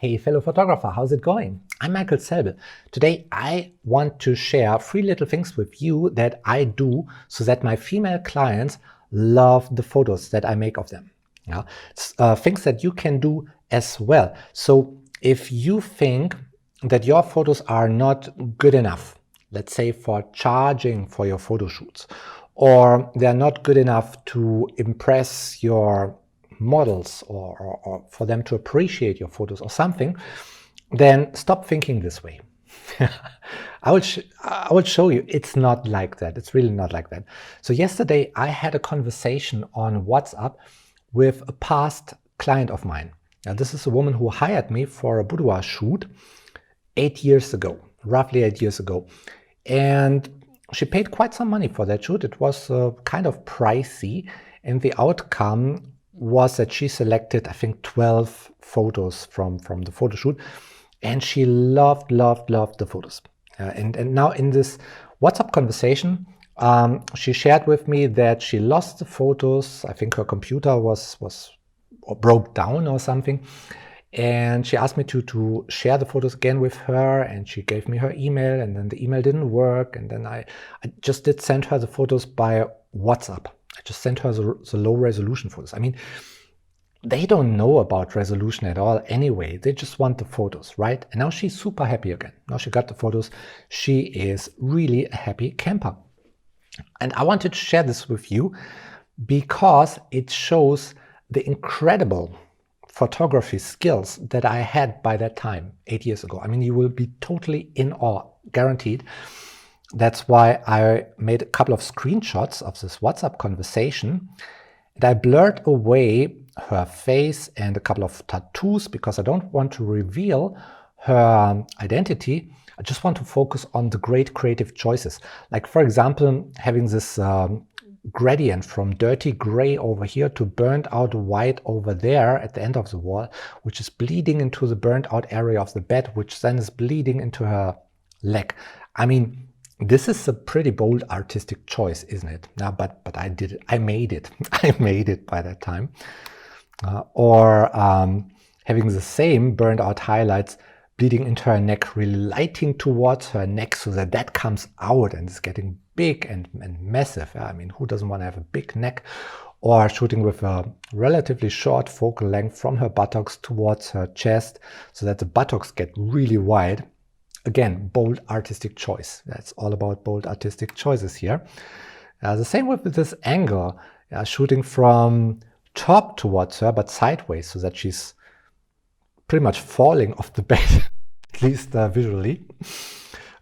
Hey fellow photographer, how's it going? I'm Michael Selbel. Today I want to share 3 little things with you that I do so that my female clients love the photos that I make of them. Yeah, things that you can do as well. So if you think that your photos are not good enough, let's say for charging for your photo shoots, or they're not good enough to impress your models or for them to appreciate your photos or something, then stop thinking this way. I will show you it's not like that. It's really not like that. So yesterday I had a conversation on WhatsApp with a past client of mine. Now, this is a woman who hired me for a boudoir shoot 8 years ago, roughly 8 years ago. And she paid quite some money for that shoot. It was kind of pricey, and the outcome was that she selected, I think, 12 photos from the photo shoot, and she loved the photos. And now in this WhatsApp conversation, she shared with me that she lost the photos. I think her computer was or broke down or something. And she asked me to share the photos again with her, and she gave me her email, and then the email didn't work. And then I just did send her the photos by WhatsApp. I just sent her the low resolution photos. I mean, they don't know about resolution at all anyway. They just want the photos, right? And now she's super happy again. Now she got the photos. She is really a happy camper. And I wanted to share this with you because it shows the incredible photography skills that I had by that time, 8 years ago. I mean, you will be totally in awe, guaranteed. That's why I made a couple of screenshots of this WhatsApp conversation, and I blurred away her face and a couple of tattoos because I don't want to reveal her identity. I just want to focus on the great creative choices. Like, for example, having this gradient from dirty gray over here to burnt out white over there at the end of the wall, which is bleeding into the burnt out area of the bed, which then is bleeding into her leg. I mean, this is a pretty bold artistic choice, isn't it? No, but I did it. I made it. I made it by that time. Or having the same burned out highlights bleeding into her neck, really lighting towards her neck so that that comes out and is getting big and massive. I mean, who doesn't want to have a big neck? Or shooting with a relatively short focal length from her buttocks towards her chest so that the buttocks get really wide. Again, bold artistic choice. That's all about bold artistic choices here. The same with this angle, shooting from top towards her, but sideways, so that she's pretty much falling off the bed, at least visually.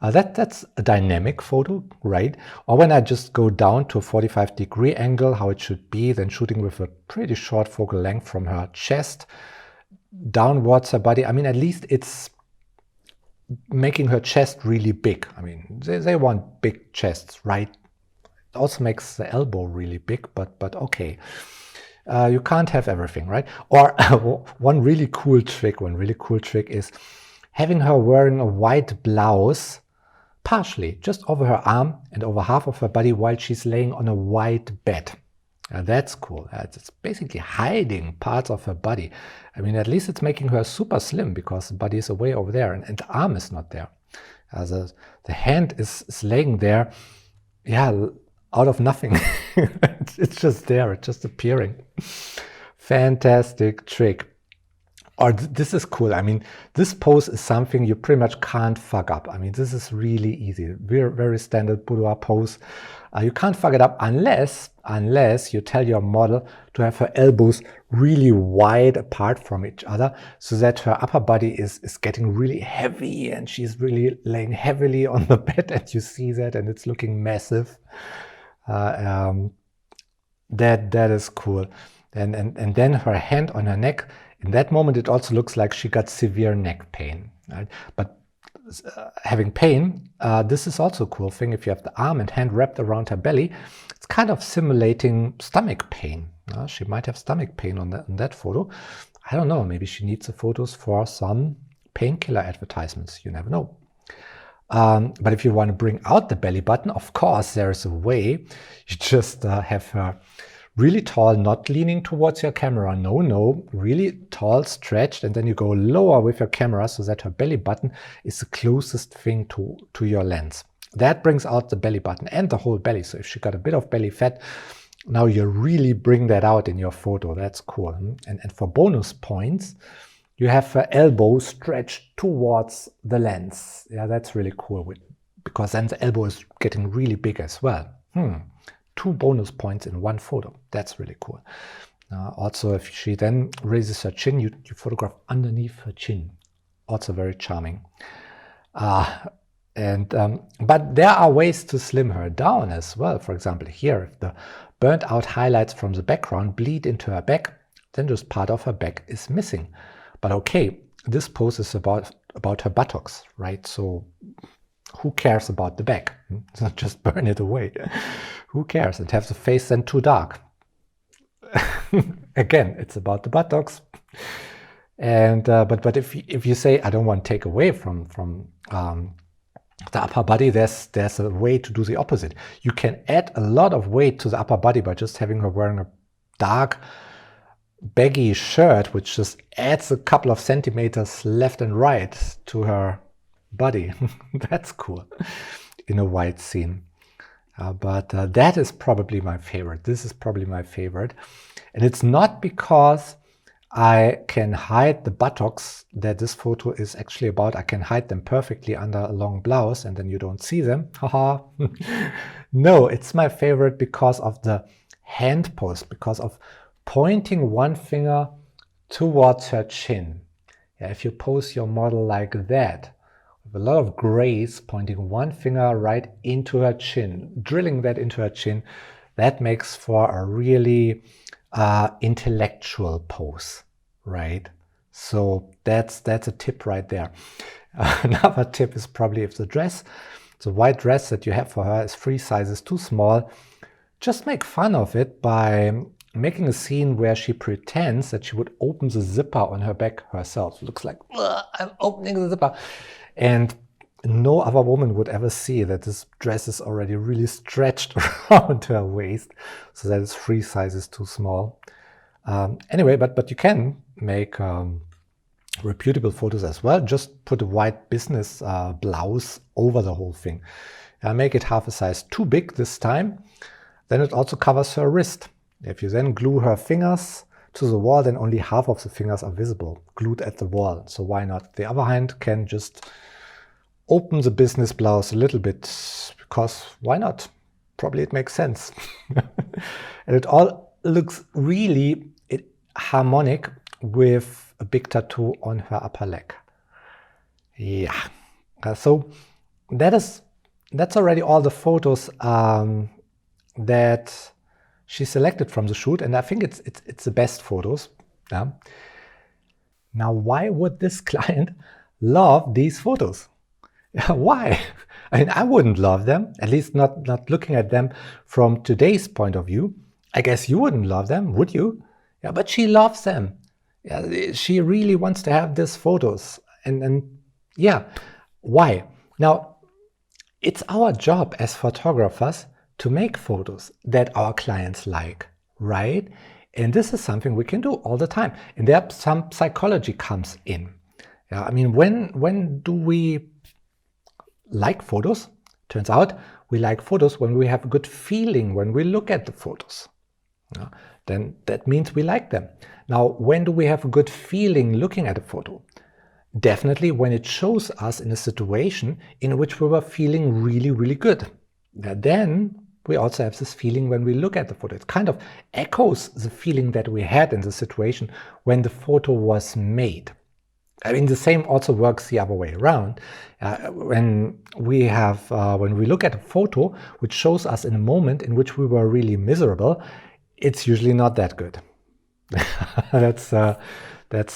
That's a dynamic photo, right? Or when I just go down to a 45-degree angle, how it should be, then shooting with a pretty short focal length from her chest downwards her body. I mean, at least it's making her chest really big. I mean, they want big chests, right? It also makes the elbow really big, but okay. You can't have everything, right? Or one really cool trick is having her wearing a white blouse partially just over her arm and over half of her body while she's laying on a white bed. That's cool. It's basically hiding parts of her body. I mean, at least it's making her super slim because the body is away over there and the arm is not there. The hand is laying there, yeah, out of nothing. It's just there, it's just appearing. Fantastic trick. Or this is cool. I mean, this pose is something you pretty much can't fuck up. I mean, this is really easy. Very standard boudoir pose. You can't fuck it up unless you tell your model to have her elbows really wide apart from each other so that her upper body is getting really heavy and she's really laying heavily on the bed, and you see that and it's looking massive. That is cool. And then her hand on her neck, in that moment it also looks like she got severe neck pain, right? But having pain, this is also a cool thing. If you have the arm and hand wrapped around her belly, it's kind of simulating stomach pain. She might have stomach pain on that photo. I don't know, maybe she needs the photos for some painkiller advertisements. You never know. But if you want to bring out the belly button, of course, there is a way. You just have her Really tall, not leaning towards your camera. No, no, really tall, stretched, and then you go lower with your camera so that her belly button is the closest thing to your lens. That brings out the belly button and the whole belly. So if she got a bit of belly fat, now you really bring that out in your photo. That's cool. And for bonus points, you have her elbow stretched towards the lens. Yeah, that's really cool because then the elbow is getting really big as well. 2 bonus points in one photo. That's really cool. Also, if she then raises her chin, you photograph underneath her chin. Also very charming. But there are ways to slim her down as well. For example, here, if the burnt out highlights from the background bleed into her back, then just part of her back is missing. But okay, this pose is about her buttocks, right? So who cares about the back? Just burn it away. Who cares? And have the face then too dark. Again, it's about the buttocks. And but if you say I don't want to take away from the upper body, there's a way to do the opposite. You can add a lot of weight to the upper body by just having her wearing a dark, baggy shirt, which just adds a couple of centimeters left and right to her body. That's cool in a white scene. But that is probably my favorite. This is probably my favorite. And it's not because I can hide the buttocks that this photo is actually about. I can hide them perfectly under a long blouse and then you don't see them. Haha. No, it's my favorite because of the hand pose, because of pointing one finger towards her chin. Yeah, if you pose your model like that, with a lot of grace, pointing one finger right into her chin, drilling that into her chin, that makes for a really intellectual pose, right? So that's a tip right there. Another tip is probably if the white dress that you have for her is 3 sizes too small, just make fun of it by making a scene where she pretends that she would open the zipper on her back herself. It looks like, I'm opening the zipper. And no other woman would ever see that this dress is already really stretched around her waist, so that it's 3 sizes too small. Anyway, but you can make reputable photos as well. Just put a white business blouse over the whole thing. Make it half a size too big this time. Then it also covers her wrist. If you then glue her fingers to the wall, then only half of the fingers are visible, glued at the wall. So why not? The other hand can just open the business blouse a little bit, because why not? Probably it makes sense. And it all looks really harmonic with a big tattoo on her upper leg. Yeah. So that's already all the photos that she selected from the shoot, and I think it's the best photos. Yeah. Now, why would this client love these photos? Why? I mean, I wouldn't love them, at least not looking at them from today's point of view. I guess you wouldn't love them, would you? Yeah, but she loves them. Yeah, she really wants to have these photos. And yeah, why? Now, it's our job as photographers to make photos that our clients like, right? And this is something we can do all the time. And there some psychology comes in. Yeah, I mean, when do we like photos? Turns out we like photos when we have a good feeling when we look at the photos. Yeah, then that means we like them. Now, when do we have a good feeling looking at a photo? Definitely when it shows us in a situation in which we were feeling really, really good. Then we also have this feeling when we look at the photo. It kind of echoes the feeling that we had in the situation when the photo was made. I mean, the same also works the other way around. When we look at a photo which shows us in a moment in which we were really miserable, it's usually not that good. That's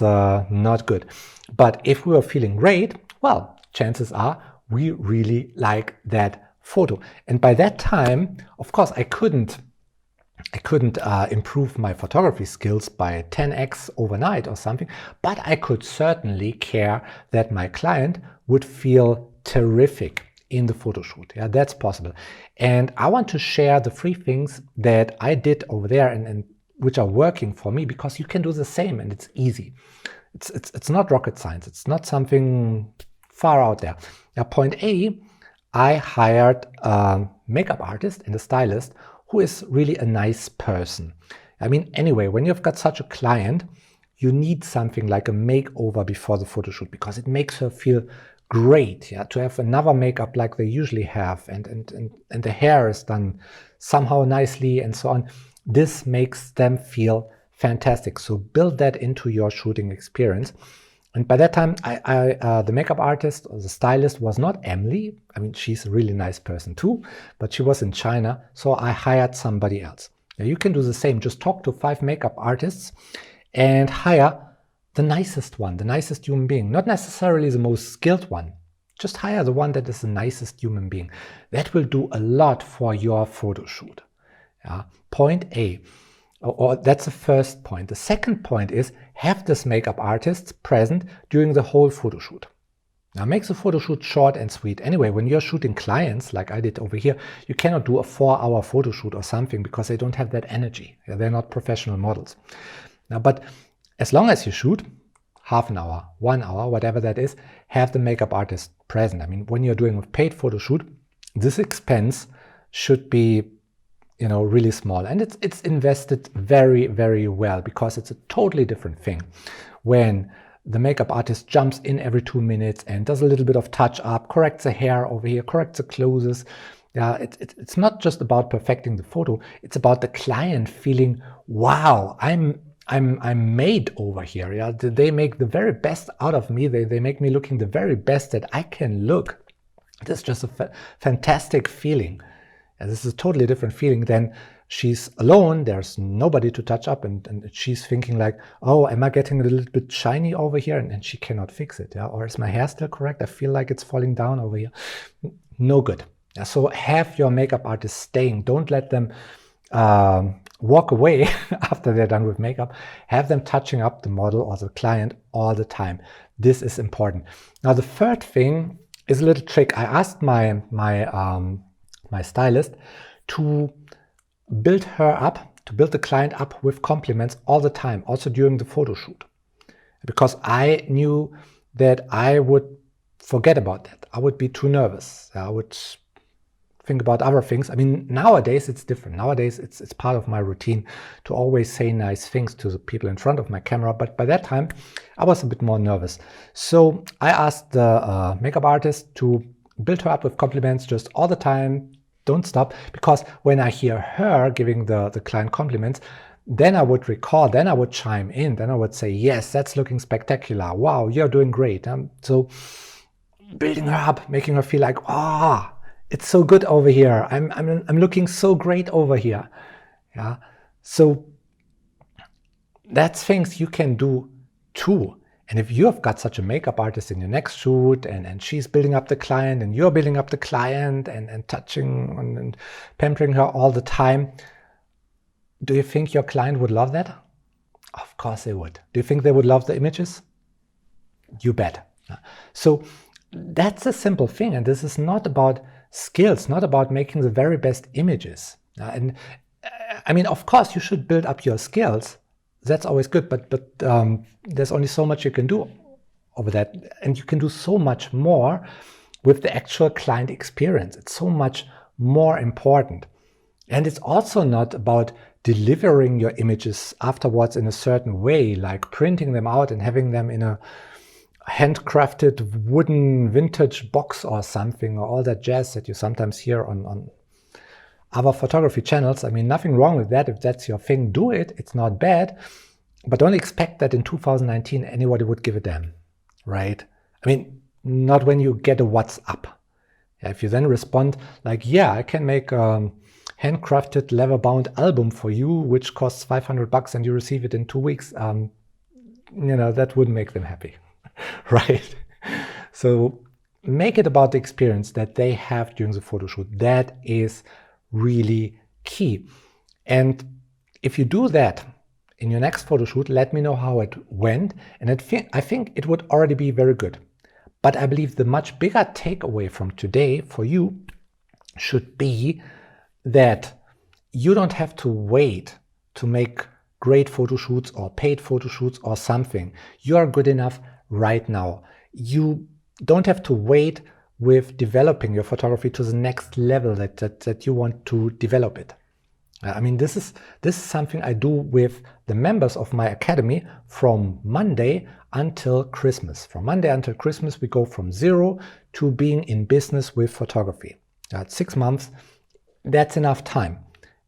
not good. But if we are feeling great, well, chances are we really like that photo. And by that time, of course, I couldn't improve my photography skills by 10x overnight or something, but I could certainly care that my client would feel terrific in the photo shoot. Yeah, that's possible. And I want to share the 3 things that I did over there and which are working for me, because you can do the same and it's easy. It's not rocket science. It's not something far out there. Now, point A, I hired a makeup artist and a stylist who is really a nice person. I mean, anyway, when you've got such a client, you need something like a makeover before the photo shoot, because it makes her feel great, yeah, to have another makeup like they usually have, and the hair is done somehow nicely and so on. This makes them feel fantastic. So build that into your shooting experience. And by that time, the makeup artist or the stylist was not Emily. I mean, she's a really nice person too, but she was in China, so I hired somebody else. Now, you can do the same. Just talk to 5 makeup artists and hire the nicest one, the nicest human being. Not necessarily the most skilled one. Just hire the one that is the nicest human being. That will do a lot for your photo shoot. Yeah. Point A. Or that's the first point. The second point is have this makeup artist present during the whole photo shoot. Now, make the photo shoot short and sweet. Anyway, when you're shooting clients, like I did over here, you cannot do a 4-hour photo shoot or something, because they don't have that energy. They're not professional models. Now, but as long as you shoot half an hour, 1 hour, whatever that is, have the makeup artist present. I mean, when you're doing a paid photo shoot, this expense should be, really small, and it's invested very, very well, because it's a totally different thing when the makeup artist jumps in every 2 minutes and does a little bit of touch up, corrects the hair over here, corrects the clothes. Yeah, it's not just about perfecting the photo. It's about the client feeling, wow, I'm made over here. Yeah, they make the very best out of me. They make me looking the very best that I can look. It's just a fantastic feeling. And this is a totally different feeling than she's alone, there's nobody to touch up, and she's thinking like, oh, am I getting a little bit shiny over here? And she cannot fix it. Yeah? Or is my hair still correct? I feel like it's falling down over here. No good. Yeah? So have your makeup artist staying. Don't let them walk away after they're done with makeup. Have them touching up the model or the client all the time. This is important. Now, the third thing is a little trick. I asked my stylist to build the client up with compliments all the time, also during the photo shoot. Because I knew that I would forget about that. I would be too nervous. I would think about other things. I mean, nowadays it's different. Nowadays it's part of my routine to always say nice things to the people in front of my camera. But by that time, I was a bit more nervous. So I asked the makeup artist to build her up with compliments just all the time. Don't stop, because when I hear her giving the client compliments, then I would recall, then I would chime in, then I would say, yes, that's looking spectacular. Wow, you're doing great. So building her up, making her feel like, it's so good over here. I'm looking so great over here. Yeah. So that's things you can do too. And if you have got such a makeup artist in your next shoot, and she's building up the client, and you're building up the client, and touching and pampering her all the time, do you think your client would love that? Of course they would. Do you think they would love the images? You bet. So that's a simple thing. And this is not about skills, not about making the very best images. And I mean, of course, you should build up your skills. That's always good, but there's only so much you can do over that, and you can do so much more with the actual client experience. It's so much more important. And it's also not about delivering your images afterwards in a certain way, like printing them out and having them in a handcrafted wooden vintage box or something, or all that jazz that you sometimes hear on other photography channels. I mean, nothing wrong with that. If that's your thing, do it. It's not bad. But don't expect that in 2019 anybody would give a damn, right? I mean, not when you get a what's up. If you then respond like, yeah, I can make a handcrafted leather-bound album for you, which costs $500 and you receive it in 2 weeks, that wouldn't make them happy, right? So make it about the experience that they have during the photo shoot. That is really key. And if you do that in your next photo shoot, let me know how it went. And I think it would already be very good. But I believe the much bigger takeaway from today for you should be that you don't have to wait to make great photo shoots or paid photo shoots or something. You are good enough right now. You don't have to wait with developing your photography to the next level that you want to develop it. I mean, this is something I do with the members of my academy from Monday until Christmas. From Monday until Christmas, we go from 0 to being in business with photography. That's 6 months. That's enough time.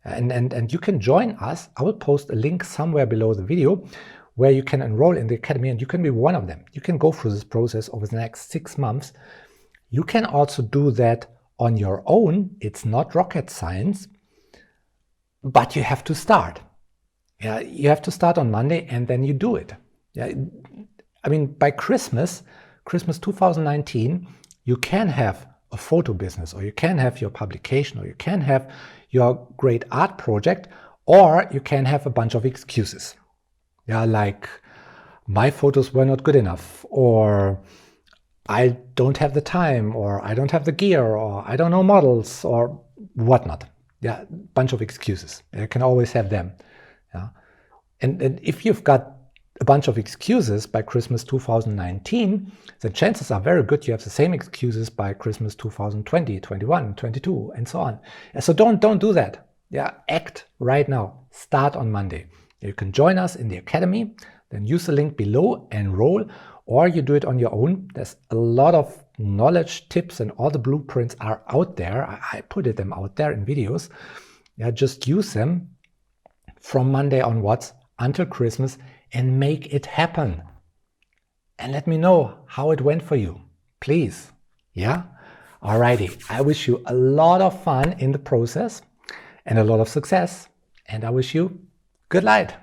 And you can join us. I will post a link somewhere below the video where you can enroll in the academy, and you can be one of them. You can go through this process over the next 6 months. You can also do that on your own. It's not rocket science, but you have to start. Yeah, you have to start on Monday and then you do it. Yeah, I mean, by Christmas 2019, you can have a photo business, or you can have your publication, or you can have your great art project, or you can have a bunch of excuses. Yeah, like my photos were not good enough, or I don't have the time, or I don't have the gear, or I don't know models, or whatnot. Yeah, bunch of excuses. You can always have them. Yeah, and if you've got a bunch of excuses by Christmas 2019, the chances are very good you have the same excuses by Christmas 2020, 21, 22, and so on. So don't do that. Yeah, act right now. Start on Monday. You can join us in the academy, then use the link below, enroll, or you do it on your own. There's a lot of knowledge, tips, and all the blueprints are out there. I put them out there in videos. Yeah, just use them from Monday onwards until Christmas and make it happen. And let me know how it went for you, please. Yeah? Alrighty. I wish you a lot of fun in the process and a lot of success. And I wish you good light.